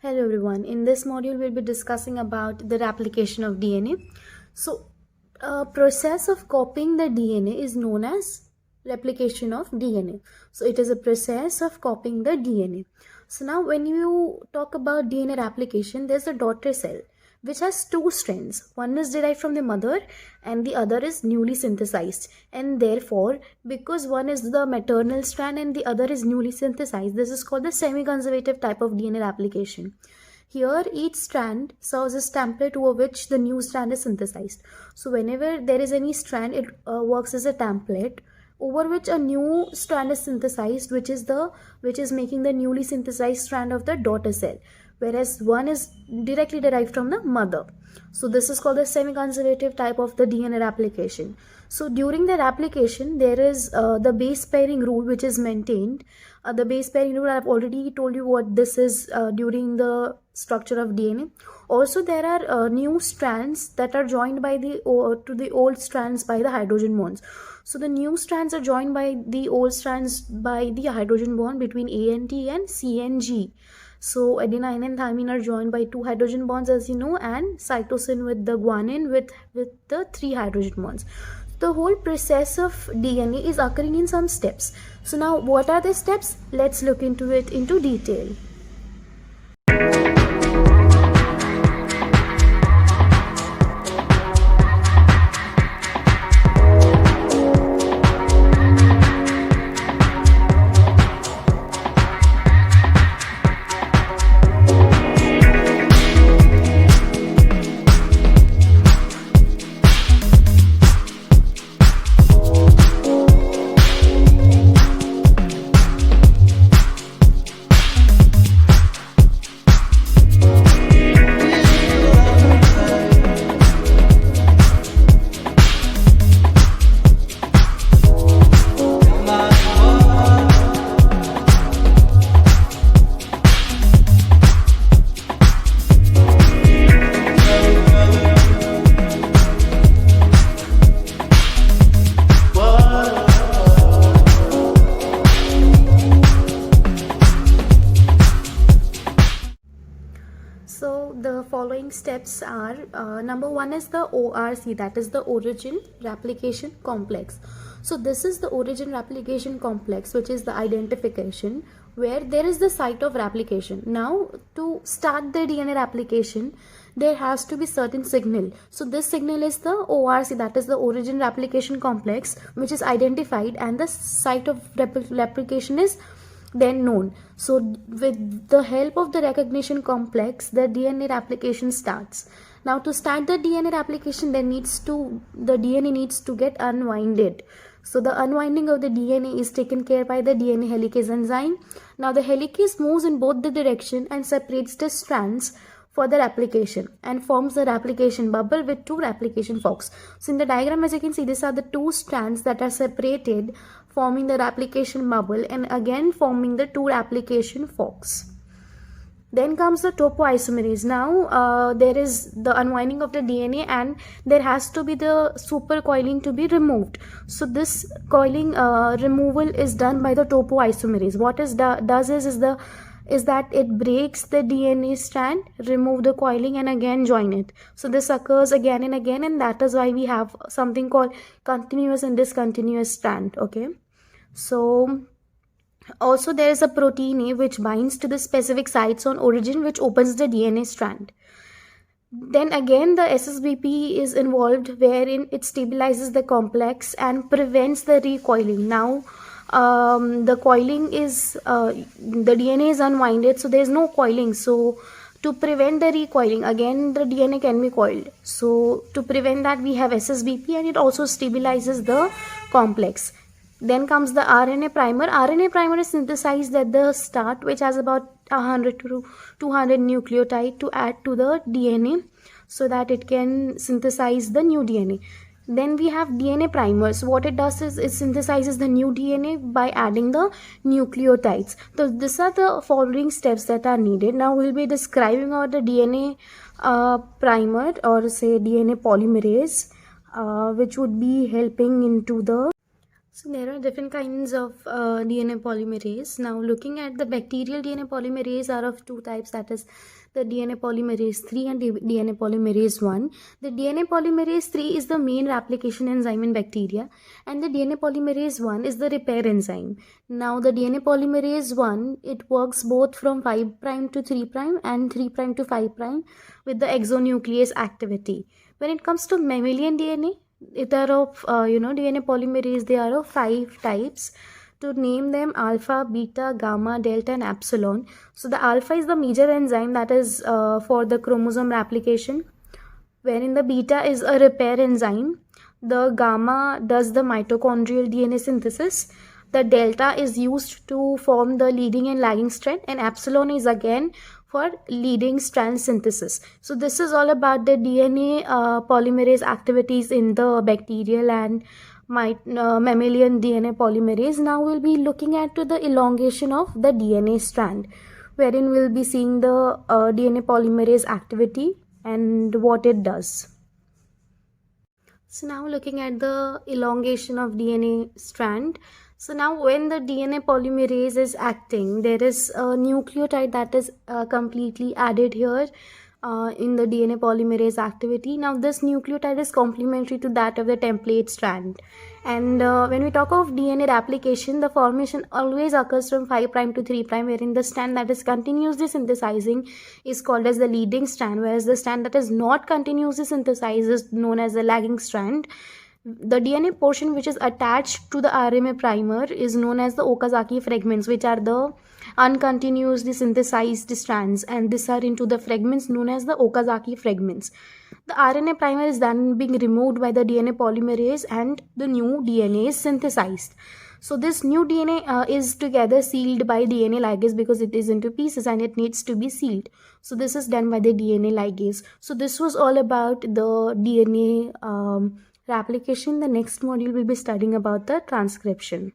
Hello everyone. In this module, we'll be discussing about the replication of DNA. So, process of copying the DNA is known as replication of DNA. So, it is a process of copying the DNA. So, now when you talk about DNA replication, there's a daughter cell which has two strands. One is derived from the mother and the other is newly synthesized. And therefore, because one is the maternal strand and the other is newly synthesized, this is called the semi-conservative type of DNA replication. Here, each strand serves as template over which the new strand is synthesized. So, whenever there is any strand, it works as a template over which a new strand is synthesized, which is making the newly synthesized strand of the daughter cell, whereas one is directly derived from the mother. So this is called the semi-conservative type of the DNA replication. So during the replication, there is the base pairing rule which is maintained. The base pairing rule, I have already told you what this is during the structure of DNA. Also, there are new strands that are joined by to the old strands by the hydrogen bonds. So the new strands are joined by the old strands by the hydrogen bond between A and T and C and G. So adenine and thymine are joined by two hydrogen bonds, as you know, and cytosine with the guanine with the three hydrogen bonds. The whole process of DNA is occurring in some steps. So now what are the steps? Let's look into it into detail. So the following steps are number one is the ORC, that is the origin replication complex. So this is the origin replication complex, which is the identification where there is the site of replication. Now to start the DNA replication, there has to be certain signal. So this signal is the ORC, that is the origin replication complex, which is identified, and the site of replication is then known. So with the help of the recognition complex, the DNA replication starts. Now to start the DNA replication, the DNA needs to get unwinded. So the unwinding of the DNA is taken care by the DNA helicase enzyme. Now the helicase moves in both the direction and separates the strands for the replication and forms the replication bubble with two replication forks. So in the diagram, as you can see, these are the two strands that are separated, forming the replication bubble and again forming the two replication forks. Then comes the topoisomerase. Now there is the unwinding of the DNA and there has to be the supercoiling to be removed. So this coiling removal is done by the topoisomerase. What it does is that it breaks the DNA strand, remove the coiling and again join it. So this occurs again and again, and that is why we have something called continuous and discontinuous strand. Okay. So also there is a protein A which binds to the specific sites on origin, which opens the DNA strand. Then again the SSBP is involved, wherein it stabilizes the complex and prevents the recoiling. Now the coiling is the DNA is unwinded, so there is no coiling. So to prevent the recoiling, again the DNA can be coiled. So to prevent that, we have SSBP, and it also stabilizes the complex. Then comes the RNA primer. RNA primer is synthesized at the start, which has about 100 to 200 nucleotide to add to the DNA so that it can synthesize the new DNA. Then we have DNA primers. What it does is it synthesizes the new DNA by adding the nucleotides. So these are the following steps that are needed. Now we'll be describing about the DNA primer, or say DNA polymerase, which would be helping into the So there are different kinds of DNA polymerase. Now looking at the bacterial DNA polymerase are of two types, that is the DNA polymerase 3 and DNA polymerase 1. The DNA polymerase 3 is the main replication enzyme in bacteria, and the DNA polymerase 1 is the repair enzyme. Now the DNA polymerase 1, it works both from 5' to 3' and 3' to 5' with the exonuclease activity. When it comes to mammalian DNA, it are of DNA polymerase, they are of 5 types. To name them: alpha, beta, gamma, delta and epsilon. So the alpha is the major enzyme, that is for the chromosome replication, wherein the beta is a repair enzyme. The gamma does the mitochondrial DNA synthesis. The delta is used to form the leading and lagging strand, and epsilon is again for leading strand synthesis. So this is all about the DNA polymerase activities in the bacterial and mammalian DNA polymerase. Now we'll be looking at the elongation of the DNA strand, wherein we'll be seeing the DNA polymerase activity and what it does. So now looking at the elongation of DNA strand. So now when the DNA polymerase is acting, there is a nucleotide that is completely added here in the DNA polymerase activity. Now this nucleotide is complementary to that of the template strand. And when we talk of DNA replication, the formation always occurs from 5' to 3', wherein the strand that is continuously synthesizing is called as the leading strand, whereas the strand that is not continuously synthesized is known as the lagging strand. The DNA portion which is attached to the RNA primer is known as the Okazaki fragments, which are the uncontinuously synthesized strands, and these are into the fragments known as the Okazaki fragments. The RNA primer is then being removed by the DNA polymerase and the new DNA is synthesized. So this new DNA is together sealed by DNA ligase because it is into pieces and it needs to be sealed. So this is done by the DNA ligase. So this was all about the DNA replication. The next module will be studying about the transcription.